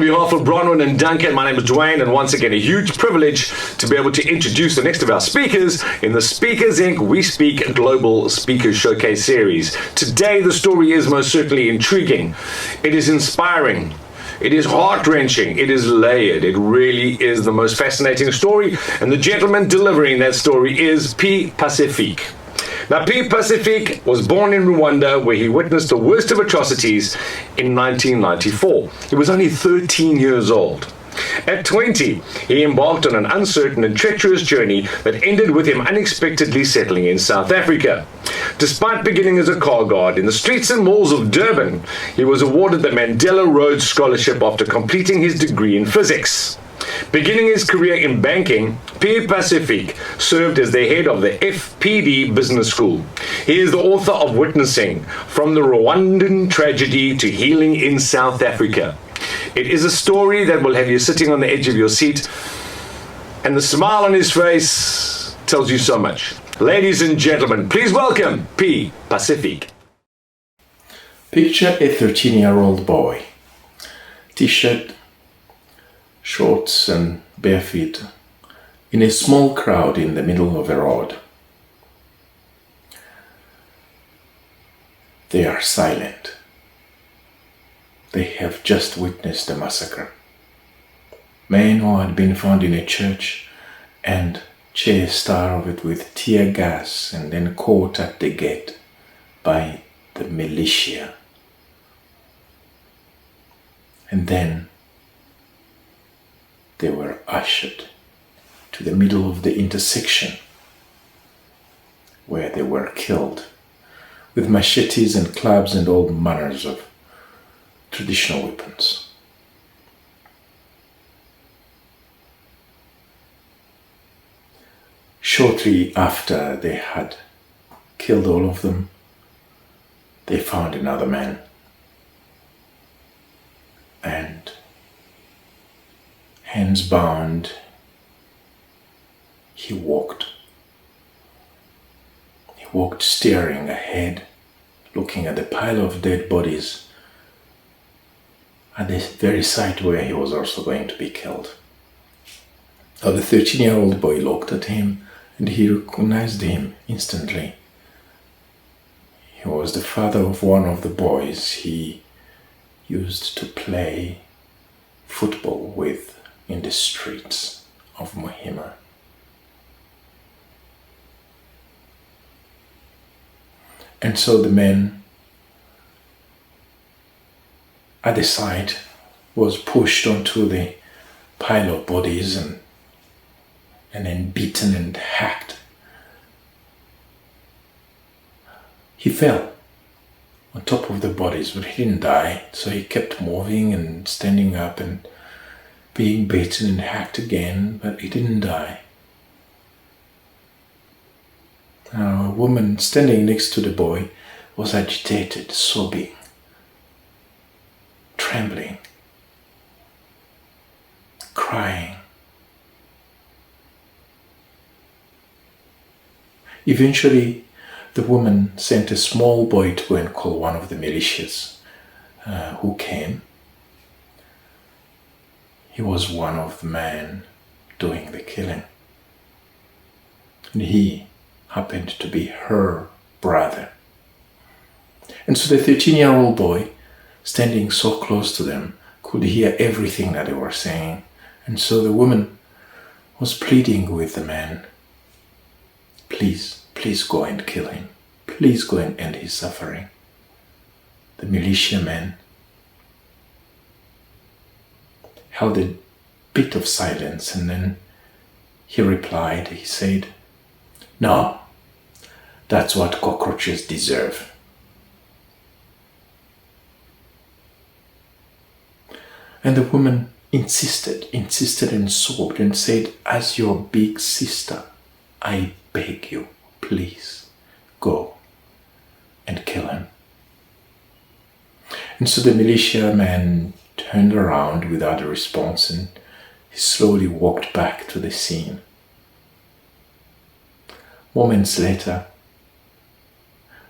behalf of Bronwyn and Duncan, my name is Dwayne, and once again, a huge privilege to be able to introduce the next of our speakers in the Speakers Inc. We Speak Global Speakers Showcase series. Today, the story is most certainly intriguing. It is inspiring. It is heart-wrenching. It is layered. It really is the most fascinating story, and the gentleman delivering that story is Pie-Pacifique. Now, Pie-Pacifique was born in Rwanda, where he witnessed the worst of atrocities in 1994. He was only 13 years old. At 20, he embarked on an uncertain and treacherous journey that ended with him unexpectedly settling in South Africa. Despite beginning as a car guard in the streets and malls of Durban, he was awarded the Mandela Rhodes Scholarship after completing his degree in physics. Beginning his career in banking, Pie-Pacifique served as the head of the FPD Business School. He is the author of Witnessing From the Rwandan Tragedy to Healing in South Africa. It is a story that will have you sitting on the edge of your seat, and the smile on his face tells you so much. Ladies and gentlemen, please welcome Pie-Pacifique. Picture a 13-year-old boy, t-shirt, shorts and bare feet, in a small crowd in the middle of a road. They are silent. They have just witnessed a massacre. Men who had been found in a church and chased out of it with tear gas and then caught at the gate by the militia. And then they were ushered to the middle of the intersection where they were killed with machetes and clubs and all manners of traditional weapons. Shortly after they had killed all of them, they found another man, and hands bound, he walked staring ahead, looking at the pile of dead bodies at the very site where he was also going to be killed. Now, the 13-year-old boy looked at him and he recognized him instantly. He was the father of one of the boys he used to play football with in the streets of Mohima. And so the man at the side was pushed onto the pile of bodies and then beaten and hacked. He fell on top of the bodies, but he didn't die, so he kept moving and standing up and being beaten and hacked again, but he didn't die. Now, a woman standing next to the boy was agitated, sobbing, trembling, crying. Eventually, the woman sent a small boy to go and call one of the militias who came. He was one of the men doing the killing. And he happened to be her brother. And so the 13-year-old boy, standing so close to them, could hear everything that they were saying. And so the woman was pleading with the man, please go and kill him. Please go and end his suffering. The militiaman held a bit of silence, and then he replied, he said, "No, that's what cockroaches deserve." And the woman insisted and sobbed and said, "As your big sister, I beg you, please go and kill him." And so the militiaman turned around without a response, and he slowly walked back to the scene. Moments later,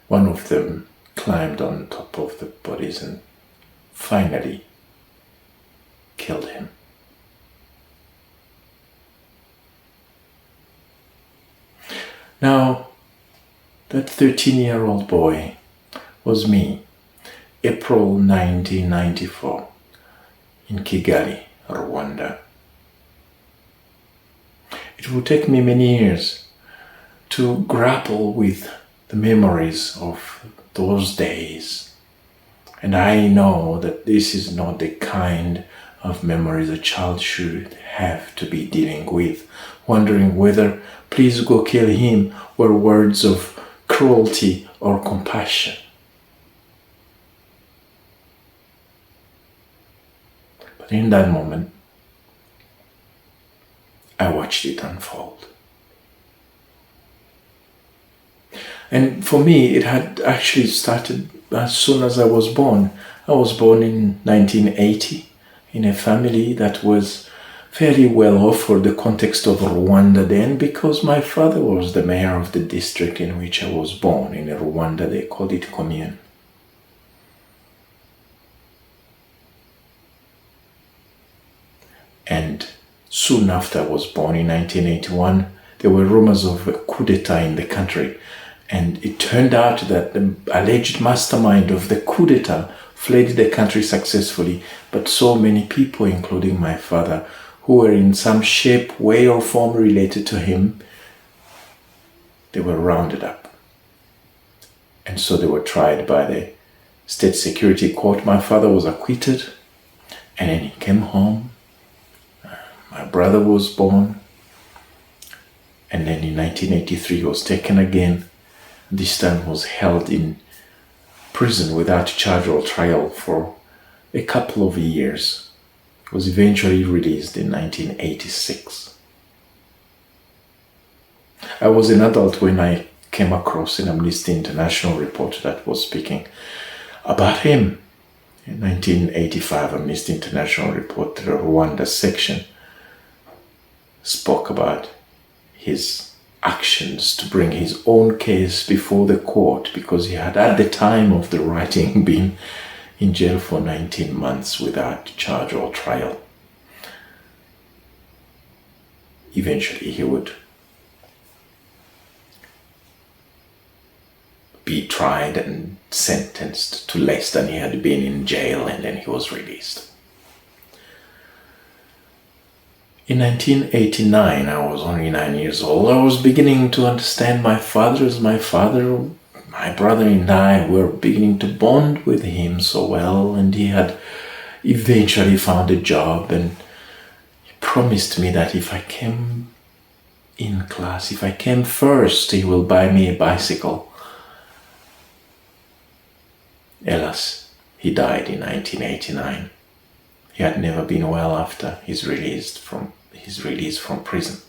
one of them climbed on top of the bodies and finally killed him. Now, that 13-year-old boy was me, April 1994, in Kigali, Rwanda. It will take me many years to grapple with the memories of those days. And I know that this is not the kind of memories a child should have to be dealing with, wondering whether "please go kill him" were words of cruelty or compassion. But in that moment, I watched it unfold. And for me, it had actually started as soon as I was born. I was born in 1980 in a family that was fairly well off for the context of Rwanda then, because my father was the mayor of the district in which I was born. In Rwanda, they called it commune. And soon after I was born in 1981, there were rumors of a coup d'etat in the country. And it turned out that the alleged mastermind of the coup d'etat fled the country successfully, but so many people, including my father, who were in some shape, way, or form related to him, they were rounded up. And so they were tried by the State Security Court. My father was acquitted, and then he came home. My brother was born, and then in 1983 he was taken again. This time was held in prison without charge or trial for a couple of years. He was eventually released in 1986. I was an adult when I came across an Amnesty International report that was speaking about him. In 1985, Amnesty International report, the Rwanda section, spoke about his actions to bring his own case before the court, because he had, at the time of the writing, been in jail for 19 months without charge or trial. Eventually he would be tried and sentenced to less than he had been in jail, and then he was released. In 1989, I was only 9 years old. I was beginning to understand my father as my father. My brother and I were beginning to bond with him so well, and he had eventually found a job, and he promised me that if I came in class, if I came first, he will buy me a bicycle. Alas, he died in 1989. He had never been well after his release from prison.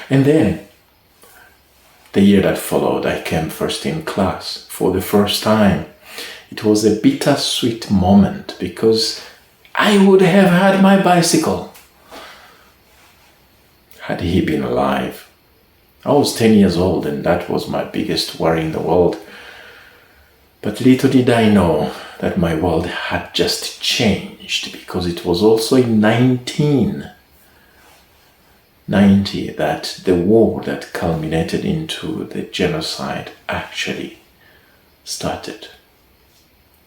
And then, the year that followed, I came first in class for the first time. It was a bittersweet moment because I would have had my bicycle had he been alive. I was 10 years old, and that was my biggest worry in the world. But little did I know that my world had just changed, because it was also in 1990 that the war that culminated into the genocide actually started.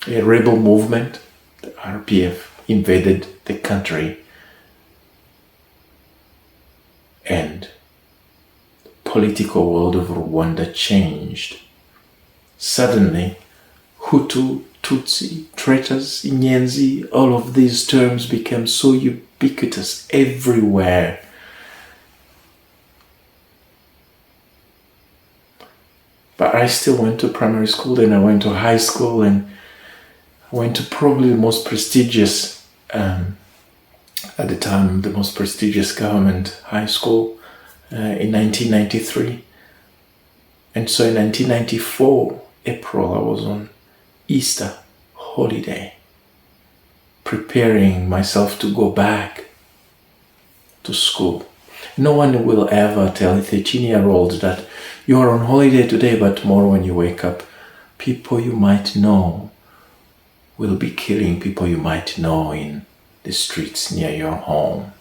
A rebel movement, the RPF, invaded the country, and the political world of Rwanda changed. Suddenly, Hutu, Tutsi, traitors, Inyenzi, all of these terms became so ubiquitous everywhere. But I still went to primary school, then I went to high school, and I went to probably the most prestigious, at the time, the most prestigious government high school in 1993. And so in 1994, April, I was on Easter holiday, preparing myself to go back to school. No one will ever tell a 13-year-old that you are on holiday today, but tomorrow when you wake up, people you might know will be killing people you might know in the streets near your home.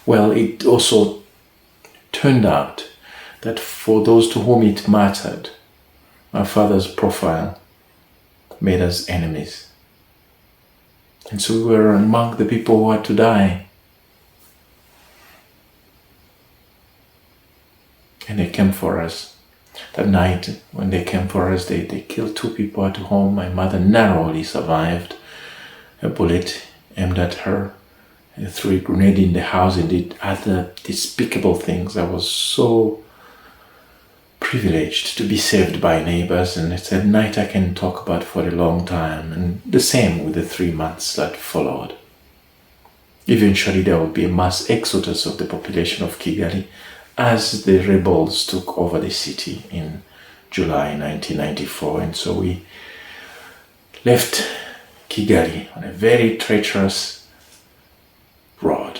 Well, it also turned out that for those to whom it mattered, my father's profile made us enemies. And so we were among the people who had to die. And they came for us. That night, when they came for us, they killed 2 people at home. My mother narrowly survived. A bullet aimed at her. They threw a grenade in the house and did other despicable things. I was so privileged to be saved by neighbors, and it's a night I can talk about for a long time. And the same with the 3 months that followed. Eventually there would be a mass exodus of the population of Kigali as the rebels took over the city in July 1994. And so we left Kigali on a very treacherous road.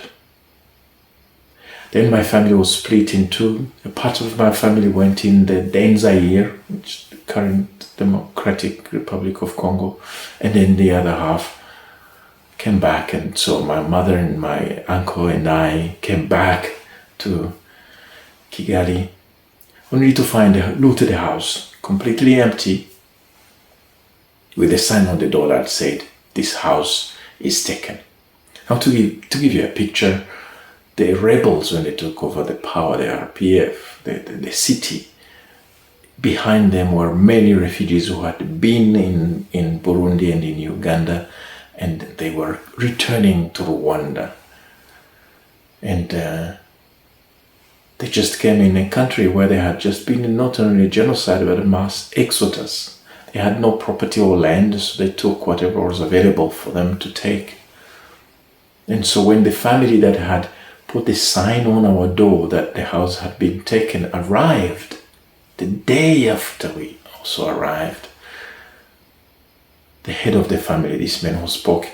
Then my family was split in 2. A part of my family went in the Zaire, which is the current Democratic Republic of Congo, and then the other half came back. And so my mother and my uncle and I came back to Kigali, only to find a looted house, completely empty, with a sign on the door that said, "This house is taken." Now, to give you a picture, the rebels, when they took over the power, the RPF, the city, behind them were many refugees who had been in Burundi and in Uganda, and they were returning to Rwanda. And they just came in a country where they had just been not only genocide, but a mass exodus. They had no property or land, so they took whatever was available for them to take. And so when the family that had put the sign on our door that the house had been taken arrived, the day after we also arrived, the head of the family, this man who spoke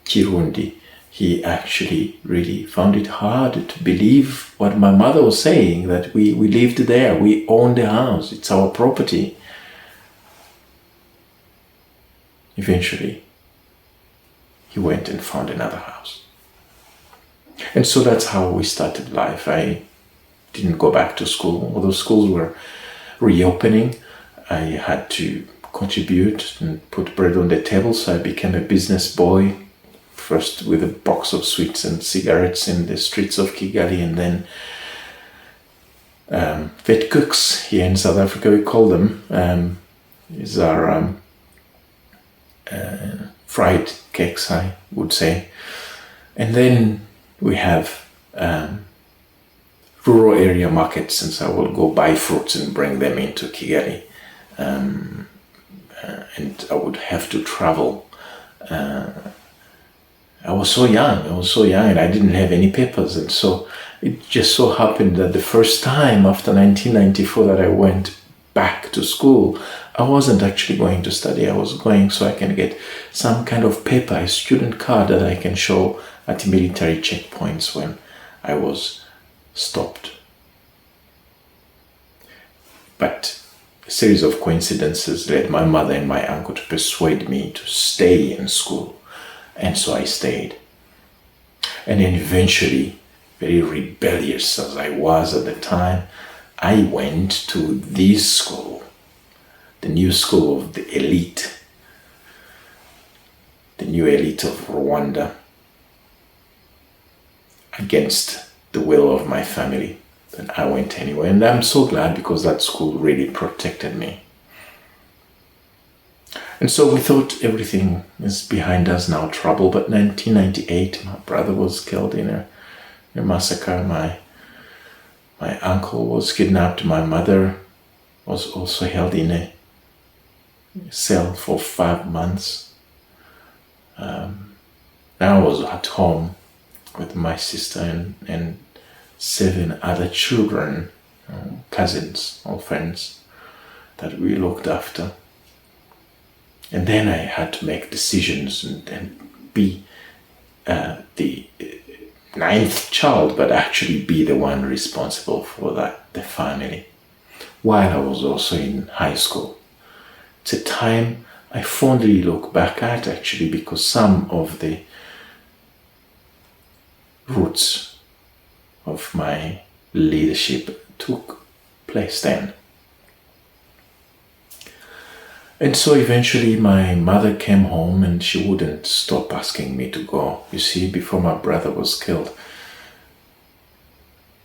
Kirundi, he actually really found it hard to believe what my mother was saying, that we lived there, we owned the house, it's our property. Eventually, he went and found another house. And so that's how we started life. I didn't go back to school. Although schools were reopening, I had to contribute and put bread on the table, so I became a business boy, first with a box of sweets and cigarettes in the streets of Kigali, and then vet cooks here in South Africa, we call them. These are fried cakes, I would say. And then we have rural area markets, since I will go buy fruits and bring them into Kigali. And I would have to travel. I was so young, and I didn't have any papers. And so it just so happened that the first time after 1994 that I went back to school, I wasn't actually going to study. I was going so I can get some kind of paper, a student card that I can show at military checkpoints when I was stopped. But a series of coincidences led my mother and my uncle to persuade me to stay in school. And so I stayed. And then eventually, very rebellious as I was at the time, I went to this school, the new school of the elite, the new elite of Rwanda, against the will of my family. And I went anyway. And I'm so glad, because that school really protected me. And so we thought everything is behind us now, trouble. But 1998, my brother was killed in a massacre. My uncle was kidnapped. My mother was also held in a cell for 5 months. I was at home with my sister and 7 other children, cousins or friends that we looked after. And then I had to make decisions and be the 9th child, but actually be the one responsible for the family, while I was also in high school. It's a time I fondly look back at, actually, because some of the roots of my leadership took place then. And so eventually my mother came home and she wouldn't stop asking me to go. You see, before my brother was killed,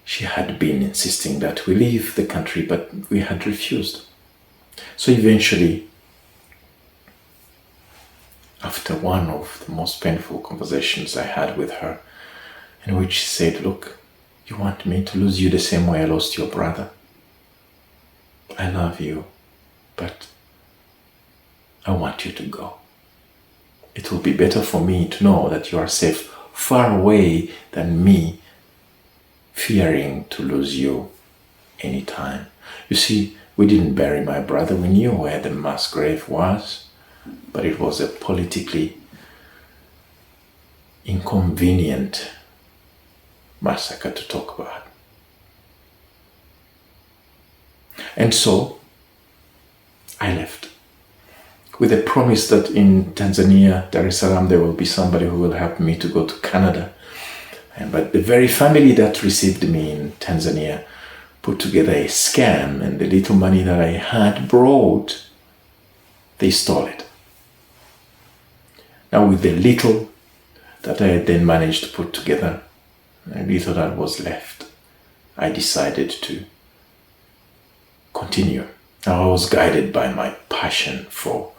she had been insisting that we leave the country, but we had refused. So eventually, after one of the most painful conversations I had with her, in which she said, look, you want me to lose you the same way I lost your brother? I love you, but I want you to go. It will be better for me to know that you are safe far away than me fearing to lose you anytime. You see, we didn't bury my brother. We knew where the mass grave was, but it was a politically inconvenient massacre to talk about. And so I left with a promise that in Tanzania, Dar es Salaam, there will be somebody who will help me to go to Canada. But the very family that received me in Tanzania put together a scam, and the little money that I had brought, they stole it. Now with the little that I had then managed to put together, the little that was left, I decided to continue. Now I was guided by my passion for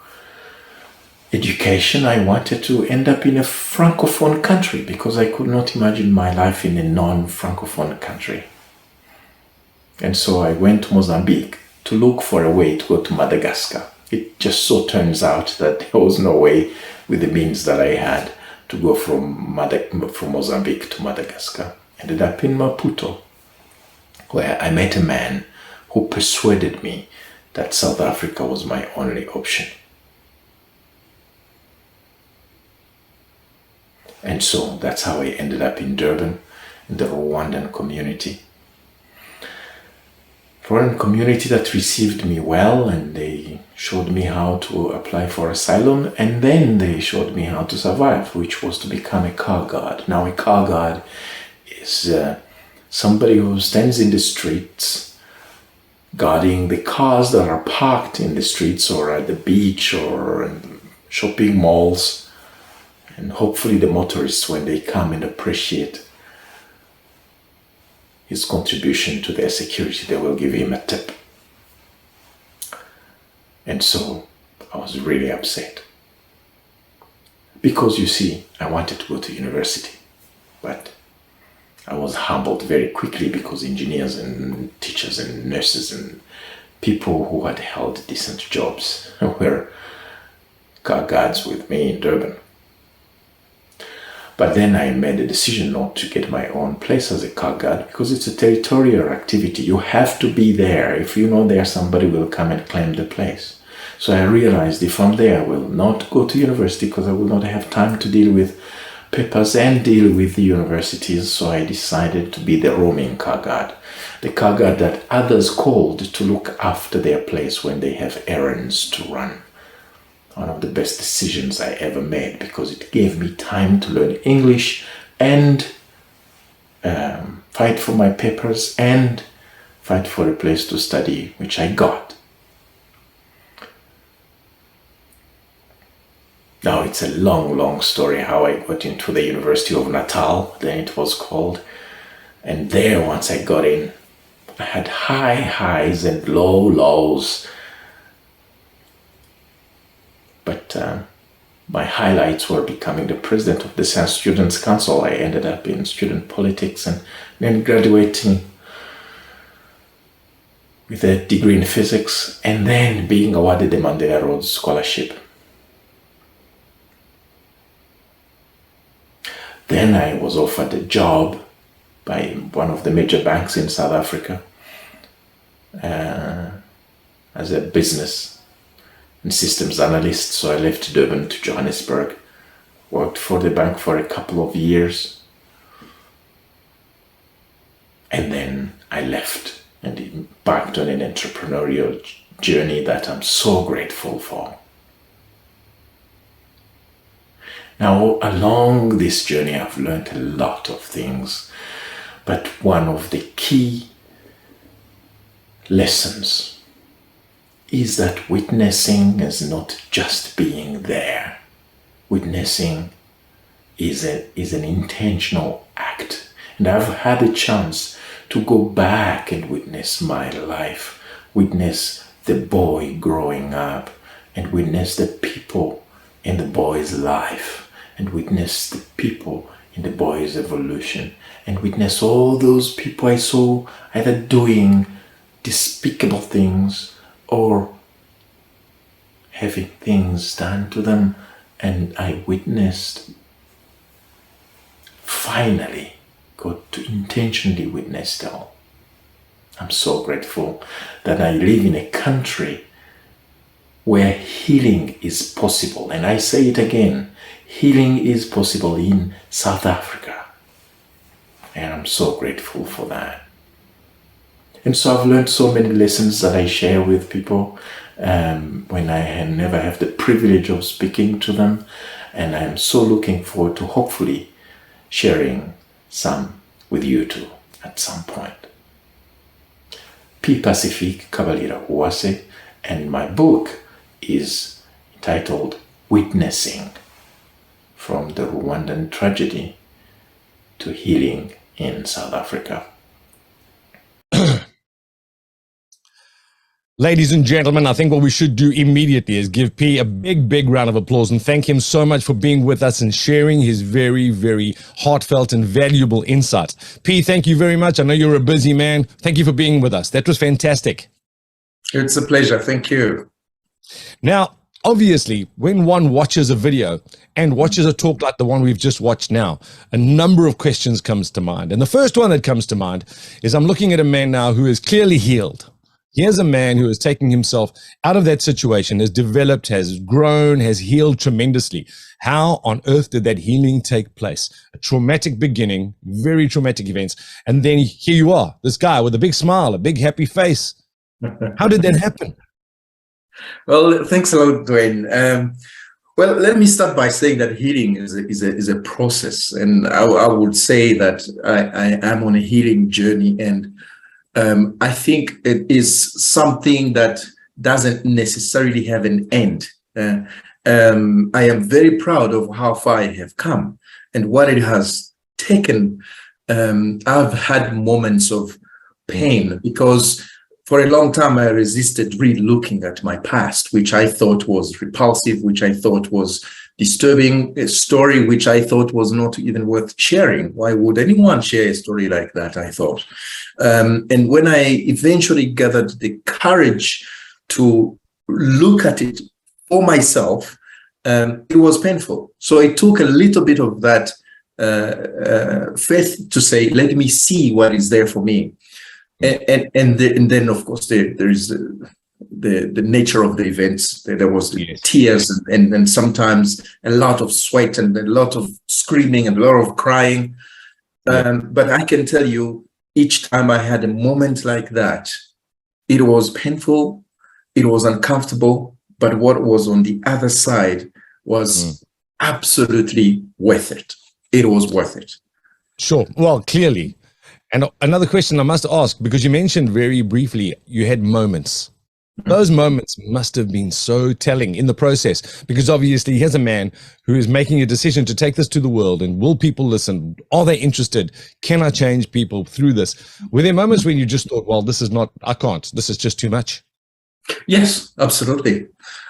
education. I wanted to end up in a francophone country because I could not imagine my life in a non-francophone country. And so I went to Mozambique to look for a way to go to Madagascar. It just so turns out that there was no way with the means that I had to go from Mozambique to Madagascar. Ended up in Maputo, where I met a man who persuaded me that South Africa was my only option. And so that's how I ended up in Durban, in the Rwandan community. Rwandan community that received me well, and they showed me how to apply for asylum, and then they showed me how to survive, which was to become a car guard. Now a car guard is somebody who stands in the streets guarding the cars that are parked in the streets or at the beach or in shopping malls. And hopefully the motorists, when they come and appreciate his contribution to their security, they will give him a tip. And so I was really upset. Because you see, I wanted to go to university, but I was humbled very quickly because engineers and teachers and nurses and people who had held decent jobs were car guards with me in Durban. But then I made a decision not to get my own place as a car guard because it's a territorial activity. You have to be there. If you're not there, somebody will come and claim the place. So I realized if I'm there, I will not go to university because I will not have time to deal with papers and deal with the universities. So I decided to be the roaming car guard, the car guard that others called to look after their place when they have errands to run. One of the best decisions I ever made because it gave me time to learn English and fight for my papers and fight for a place to study, which I got. Now it's a long, long story how I got into the University of Natal, then it was called. And there, once I got in, I had high highs and low lows. But my highlights were becoming the president of the Science Students' Council. I ended up in student politics and then graduating with a degree in physics and then being awarded the Mandela Rhodes Scholarship. Then I was offered a job by one of the major banks in South Africa as a business and systems analyst. So I left Durban to Johannesburg, worked for the bank for a couple of years, and then I left and embarked on an entrepreneurial journey that I'm so grateful for. Now, along this journey, I've learned a lot of things, but one of the key lessons is that witnessing is not just being there. Witnessing is an intentional act. And I've had a chance to go back and witness my life, witness the boy growing up, and witness the people in the boy's life, and witness the people in the boy's evolution, and witness all those people I saw either doing despicable things or having things done to them, and I witnessed, finally got to intentionally witness it all. I'm so grateful that I live in a country where healing is possible. And I say it again, healing is possible in South Africa. And I'm so grateful for that. And so I've learned so many lessons that I share with people when I never have the privilege of speaking to them. And I'm so looking forward to hopefully sharing some with you too at some point. Pie-Pacifique Kabalira-Uwase, and my book is entitled Witnessing: From the Rwandan Tragedy to Healing in South Africa. Ladies and gentlemen, I think what we should do immediately is give P a big round of applause and thank him so much for being with us and sharing his very heartfelt and valuable insights. P, thank you very much. I know you're a busy man. Thank you for being with us. That was fantastic. It's a pleasure. Thank you. Now, obviously, when one watches a video and watches a talk like the one we've just watched now, a number of questions comes to mind. And the first one that comes to mind is I'm looking at a man now who is clearly healed. Here's a man who is taking himself out of that situation, has developed, has grown, has healed tremendously. How on earth did that healing take place? A traumatic beginning, very traumatic events. And then here you are, this guy with a big smile, a big happy face. How did that happen? Well, thanks a lot, Dwayne. Well, let me start by saying that healing is a process. And I would say that I am on a healing journey, and I think it is something that doesn't necessarily have an end. I am very proud of how far I have come and what it has taken. I've had moments of pain because for a long time I resisted really looking at my past, which I thought was repulsive, which I thought was disturbing, a story which I thought was not even worth sharing. Why would anyone share a story like that, I thought. And when I eventually gathered the courage to look at it for myself, it was painful. So it took a little bit of that faith to say, let me see what is there for me. And then, of course, there is the nature of the events. There was the tears and sometimes a lot of sweat and a lot of screaming and a lot of crying. But I can tell you, each time I had a moment like that, it was painful, it was uncomfortable, but what was on the other side was absolutely worth it. It was worth it. Sure. Well, clearly. And another question I must ask, because you mentioned very briefly, you had moments. Those moments must have been so telling in the process, because obviously here's a man who is making a decision to take this to the world. And will people listen? Are they interested? Can I change people through this? Were there moments when you just thought, well, this is not, I can't, this is just too much? Yes, absolutely.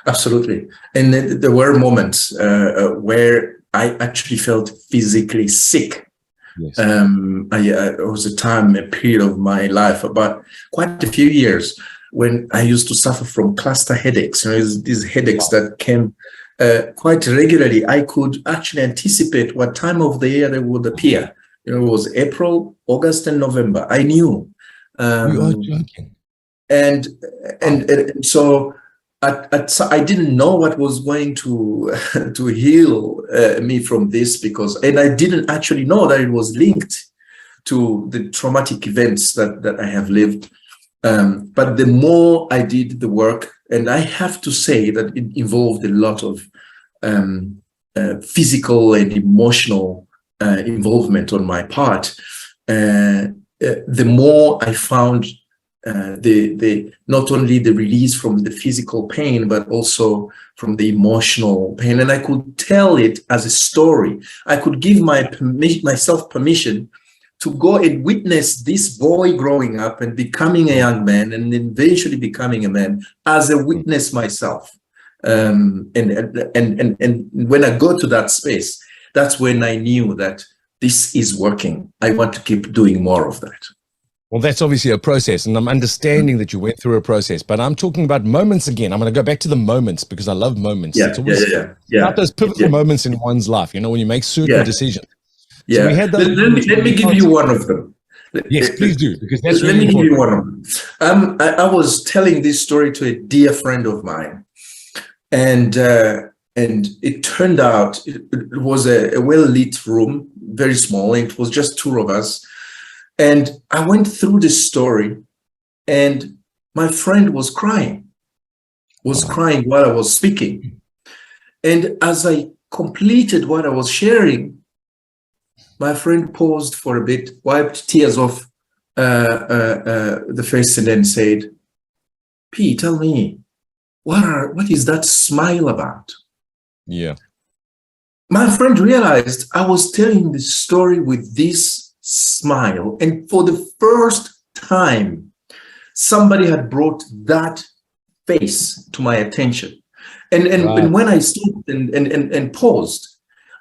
Absolutely. And there were moments where I actually felt physically sick. Yes. It was a period of my life, about quite a few years, when I used to suffer from cluster headaches. These headaches that came quite regularly. I could actually anticipate what time of the year they would appear. It was April, August, and November. I knew. You are joking. And so I didn't know what was going to heal me from this, and I didn't actually know that it was linked to the traumatic events that I have lived. But the more I did the work, and I have to say that it involved a lot of physical and emotional involvement on my part, the more I found the not only the release from the physical pain, but also from the emotional pain. And I could tell it as a story. I could give myself permission to go and witness this boy growing up and becoming a young man and eventually becoming a man as a witness myself. And when I go to that space, that's when I knew that this is working. I want to keep doing more of that. Well, that's obviously a process, and I'm understanding that you went through a process, but I'm talking about moments again. I'm going to go back to the moments because I love moments. It's always about those pivotal moments in one's life, you know, when you make certain decisions. Yeah. So we had those let me give you one of them. Yes, please do, because that's let really me important. give you one of them. I was telling this story to a dear friend of mine, and it turned out it was a well-lit room, very small. It was just two of us. And I went through this story, and my friend was crying while I was speaking. And as I completed what I was sharing, my friend paused for a bit, wiped tears off the face, and then said, "P, tell me, what is that smile about?" Yeah. My friend realized I was telling the story with this smile, and for the first time somebody had brought that face to my attention, and when I stopped and paused,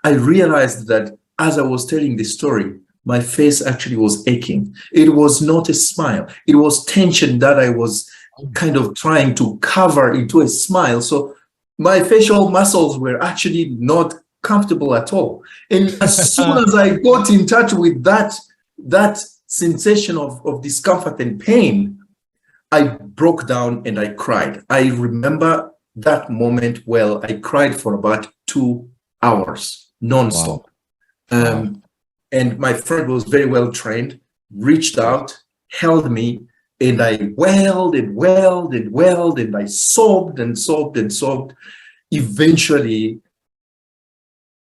I realized that as I was telling this story, my face actually was aching. It was not a smile, it was tension that I was kind of trying to cover into a smile. So my facial muscles were actually not comfortable at all. And as soon as I got in touch with that sensation of discomfort and pain, I broke down and I cried. I remember that moment well. I cried for about 2 hours nonstop. Wow. And my friend was very well trained, reached out, held me, and I wailed and wailed and wailed, and I sobbed and sobbed and sobbed. Eventually,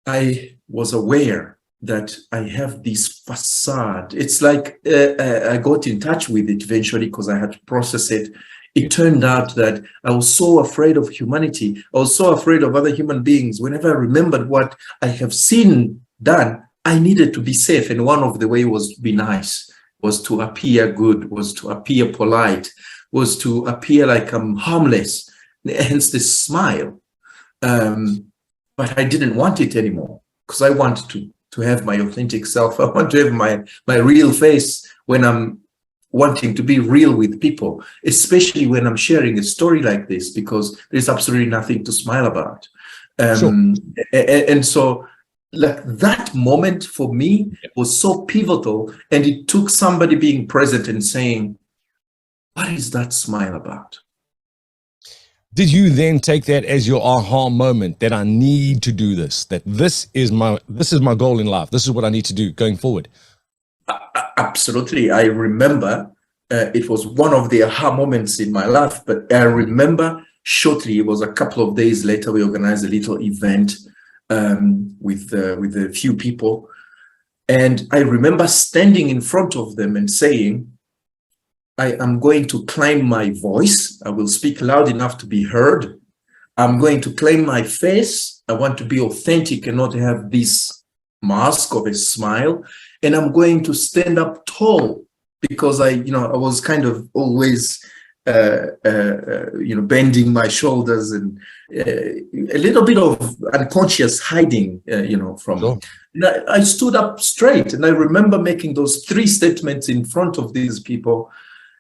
I was aware that I have this facade. It's like I got in touch with it eventually because I had to process it. It turned out that I was so afraid of humanity. I was so afraid of other human beings. Whenever I remembered what I have seen done, I needed to be safe. And one of the ways was to be nice, was to appear good, was to appear polite, was to appear like I'm harmless, hence the smile. But I didn't want it anymore because I wanted to have my authentic self. I want to have my real face when I'm wanting to be real with people, especially when I'm sharing a story like this, because there's absolutely nothing to smile about. And so like that moment for me was so pivotal, and it took somebody being present and saying, "What is that smile about?" Did you then take that as your aha moment, that I need to do this, that this is my goal in life, this is what I need to do going forward? Absolutely. I remember it was one of the aha moments in my life, but I remember shortly, it was a couple of days later, we organized a little event with a few people. And I remember standing in front of them and saying, I am going to claim my voice. I will speak loud enough to be heard. I'm going to claim my face. I want to be authentic and not have this mask of a smile. And I'm going to stand up tall because I was kind of always, bending my shoulders and a little bit of unconscious hiding, from. Sure. I stood up straight, and I remember making those 3 statements in front of these people.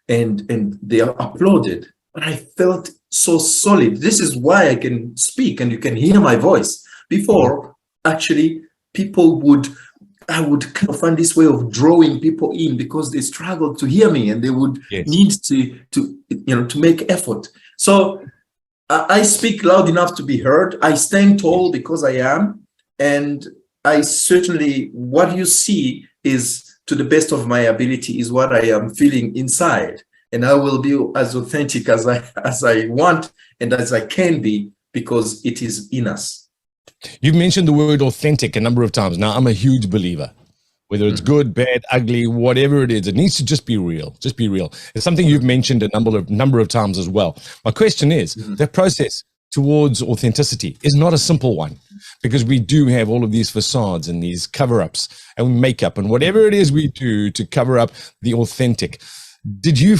And they applauded, but I felt so solid. This is why I can speak and you can hear my voice. Before, actually, I would kind of find this way of drawing people in because they struggled to hear me and they would need to make effort. So I speak loud enough to be heard. I stand tall because I am. And I certainly, what you see is, to the best of my ability, is what I am feeling inside. and I will be as authentic as I want and as I can be, because it is in us. You've mentioned the word authentic a number of times. Now, I'm a huge believer. Whether it's good, bad, ugly, whatever it is, it needs to just be real. Just be real. It's something you've mentioned a number of times as well. My question is, that process towards authenticity is not a simple one, because we do have all of these facades and these cover-ups and makeup and whatever it is we do to cover up the authentic. Did you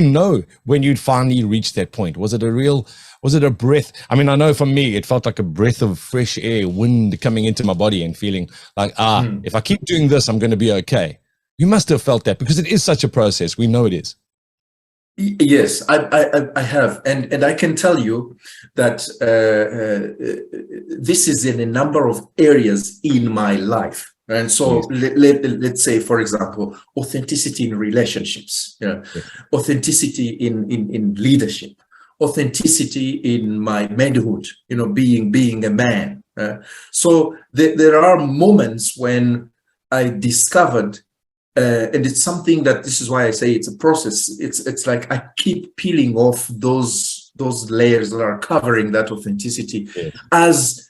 know when you'd finally reached that point? Was it a breath? I mean, I know for me, it felt like a breath of fresh air, wind coming into my body and feeling like, if I keep doing this, I'm going to be okay. You must have felt that, because it is such a process. We know it is. Yes, I have. And I can tell you that this is in a number of areas in my life. And so let's say, for example, authenticity in relationships, authenticity in leadership, authenticity in my manhood, being a man. So there are moments when I discovered, and it's something that, this is why I say it's a process. It's like I keep peeling off those layers that are covering that authenticity. As,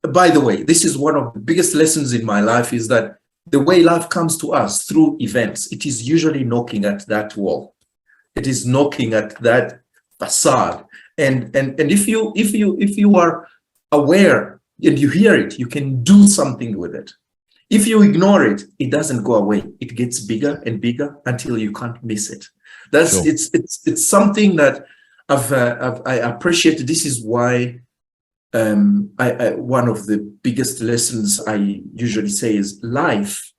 by the way, this is one of the biggest lessons in my life, is that the way life comes to us through events, it is usually knocking at that wall. It is knocking at that facade. And if you are aware and you hear it, you can do something with it. If you ignore it, it doesn't go away. It gets bigger and bigger until you can't miss it. It's something that I appreciate. This is why one of the biggest lessons I usually say is life,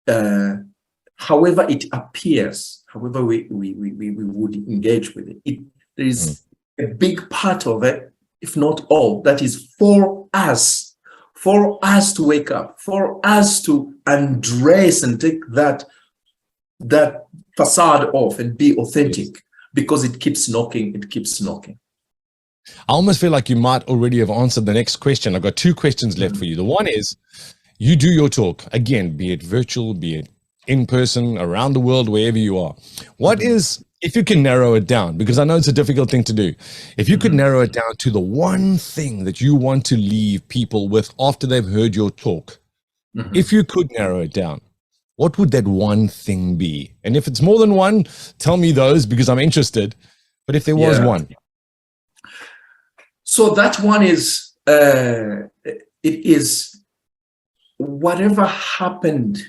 however it appears, however we would engage with it, there is a big part of it, if not all, that is for us to wake up, for us to undress and take that facade off and be authentic, because it keeps knocking, I almost feel like you might already have answered the next question. I've got two questions left for you. The one is, you do your talk, again, be it virtual, be it in person, around the world, wherever you are. What is, if you can narrow it down, because I know it's a difficult thing to do, if you could narrow it down to the one thing that you want to leave people with after they've heard your talk, if you could narrow it down, what would that one thing be? And if it's more than one, tell me those, because I'm interested. But if there was one. So that one is, it is whatever happened.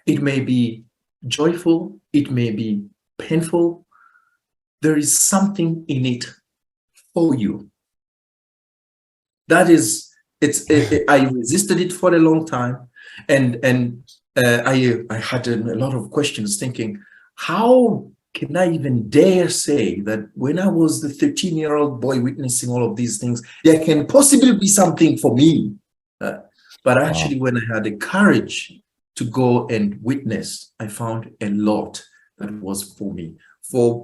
It may be joyful, it may be painful. There is something in it for you. That is, I resisted it for a long time, and I had a lot of questions, thinking, how can I even dare say that when I was the 13-year-old boy witnessing all of these things, there can possibly be something for me? But actually, when I had the courage to go and witness, I found a lot that was for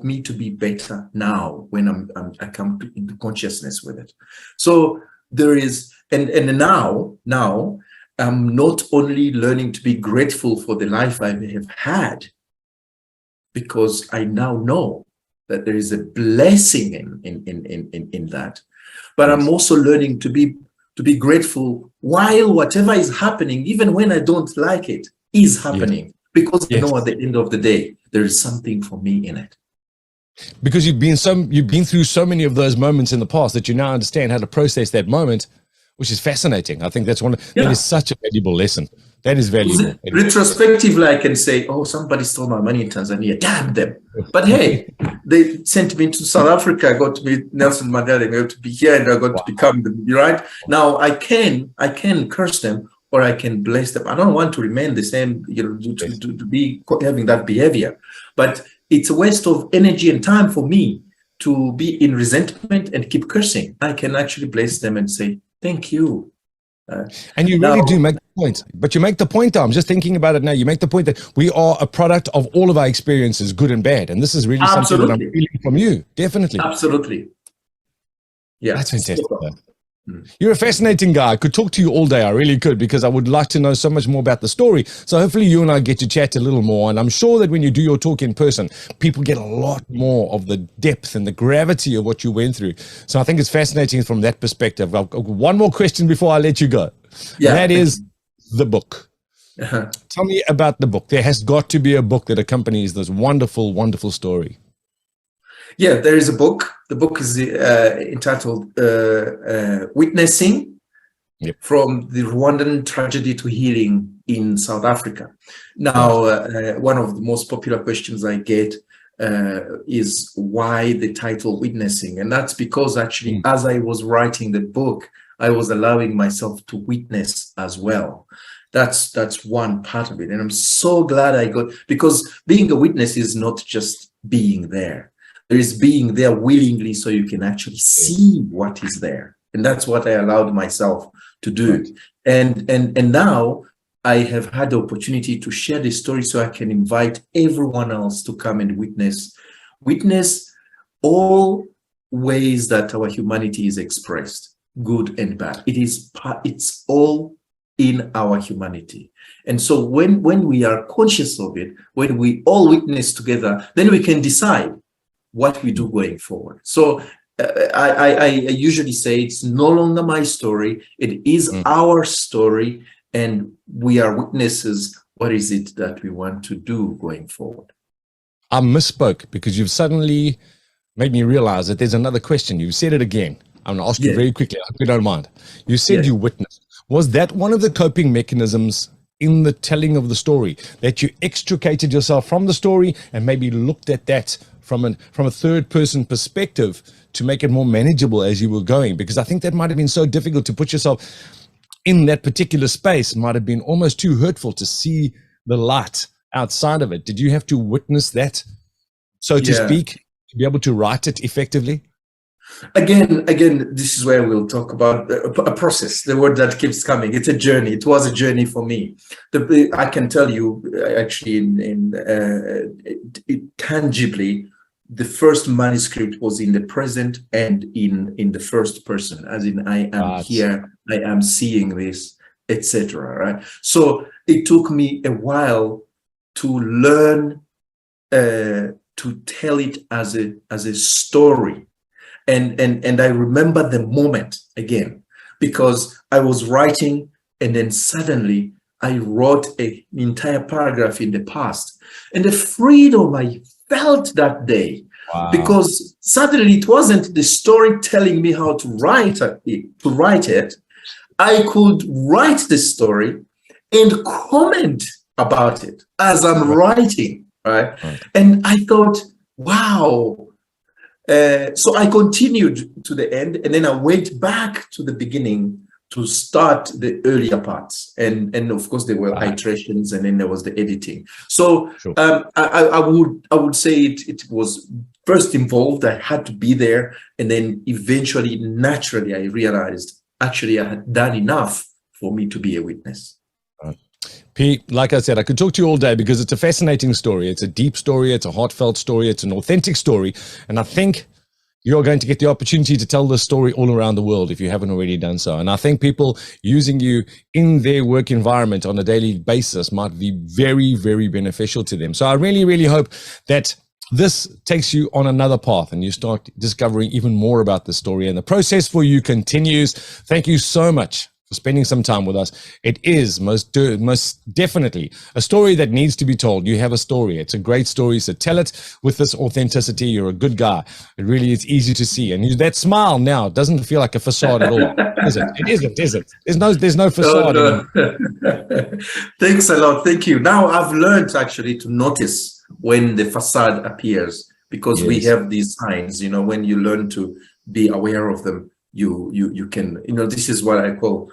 me to be better now when I come into consciousness with it. So there is, and now I'm not only learning to be grateful for the life I may have had, because I now know that there is a blessing in that, but I'm also learning to be grateful while whatever is happening, even when I don't like it, is happening, because I know at the end of the day, there is something for me in it. Because you've been through so many of those moments in the past that you now understand how to process that moment, which is fascinating. I think that is such a valuable lesson. That is valuable. Retrospectively, I can say, oh, somebody stole my money in Tanzania. Damn them. But hey, they sent me to South Africa. I got to meet Nelson Mandela. I got to be here, and I got to become them. Right now, I can curse them, or I can bless them. I don't want to remain the same, to be having that behavior. But it's a waste of energy and time for me to be in resentment and keep cursing. I can actually bless them and say, thank you. And you really do make the point, but you make the point. I'm just thinking about it now. You make the point that we are a product of all of our experiences, good and bad. And this is really something that I'm feeling from you. Definitely. Absolutely. Yeah. That's fantastic. You're a fascinating guy. I could talk to you all day. I really could, because I would like to know so much more about the story. So hopefully you and I get to chat a little more. And I'm sure that when you do your talk in person, people get a lot more of the depth and the gravity of what you went through. So I think it's fascinating from that perspective. I've got one more question before I let you go. Yeah, and that is the book. Tell me about the book. There has got to be a book that accompanies this wonderful, wonderful story. Yeah, there is a book. The book is entitled Witnessing, From the Rwandan Tragedy to Healing in South Africa. Now, one of the most popular questions I get is why the title Witnessing? And that's because actually, as I was writing the book, I was allowing myself to witness as well. That's one part of it. And I'm so glad I got, because being a witness is not just being there. There is being there willingly so you can actually see what is there. And that's what I allowed myself to do. And now I have had the opportunity to share this story so I can invite everyone else to come and witness all ways that our humanity is expressed, good and bad. It's all in our humanity. And so when we are conscious of it, when we all witness together, then we can decide what we do going forward. So I usually say it's no longer my story, it is our story, and we are witnesses. What is it that we want to do going forward? I misspoke because you've suddenly made me realize that there's another question. You've said it again. I'm going to ask you very quickly. I hope you don't mind. You said you witnessed. Was that one of the coping mechanisms in the telling of the story, that you extricated yourself from the story and maybe looked at that from a third person perspective to make it more manageable as you were going? Because I think that might have been so difficult to put yourself in that particular space. It might have been almost too hurtful to see the light outside of it. Did you have to witness that, so to speak, to be able to write it effectively? Again, this is where we'll talk about a process, the word that keeps coming. It's a journey. It was a journey for me. I can tell you, actually, tangibly, the first manuscript was in the present and in the first person, as in I am here, I am seeing this, etc. Right? So it took me a while to learn to tell it as a story. And I remember the moment again, because I was writing and then suddenly I wrote an entire paragraph in the past, and the freedom I felt that day, because suddenly it wasn't the story telling me how to write it. I could write the story and comment about it as I'm writing, right? And I thought, wow. So I continued to the end, and then I went back to the beginning to start the earlier parts, and of course there were iterations, and then there was the editing. So I would say it was first involved. I had to be there, and then eventually, naturally, I realized actually I had done enough for me to be a witness. Pete, like I said, I could talk to you all day because it's a fascinating story. It's a deep story. It's a heartfelt story. It's an authentic story. And I think you're going to get the opportunity to tell this story all around the world if you haven't already done so. And I think people using you in their work environment on a daily basis might be very, very beneficial to them. So I really, really hope that this takes you on another path and you start discovering even more about the story, and the process for you continues. Thank you so much for spending some time with us. It is most definitely a story that needs to be told. You have a story. It's a great story. So tell it with this authenticity. You're a good guy. It really is easy to see. And that smile now doesn't feel like a facade at all. Is it? It isn't, is it? There's no facade anymore. Thanks a lot. Thank you. Now I've learned actually to notice when the facade appears, because we have these signs, when you learn to be aware of them, you can, this is what I call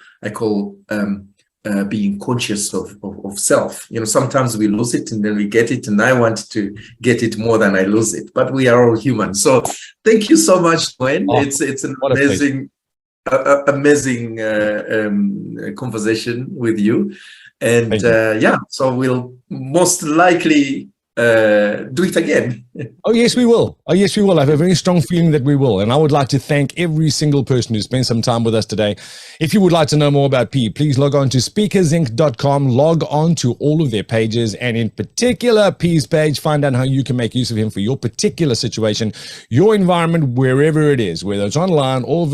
being conscious of self. Sometimes we lose it and then we get it, and I want to get it more than I lose it, but we are all human. So thank you so much, Dwayne. It's an amazing conversation with you. And so we'll most likely do it again. Oh, yes, we will. Oh, yes, we will. I have a very strong feeling that we will. And I would like to thank every single person who spent some time with us today. If you would like to know more about P, please log on to speakersinc.com, log on to all of their pages, and in particular, P's page, find out how you can make use of him for your particular situation, your environment, wherever it is, whether it's online or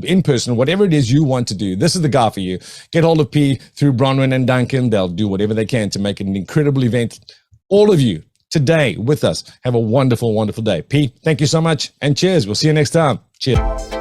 in person, whatever it is you want to do. This is the guy for you. Get hold of P through Bronwyn and Duncan. They'll do whatever they can to make it an incredible event. All of you today with us. Have a wonderful, wonderful day. Pete, thank you so much, and cheers. We'll see you next time. Cheers.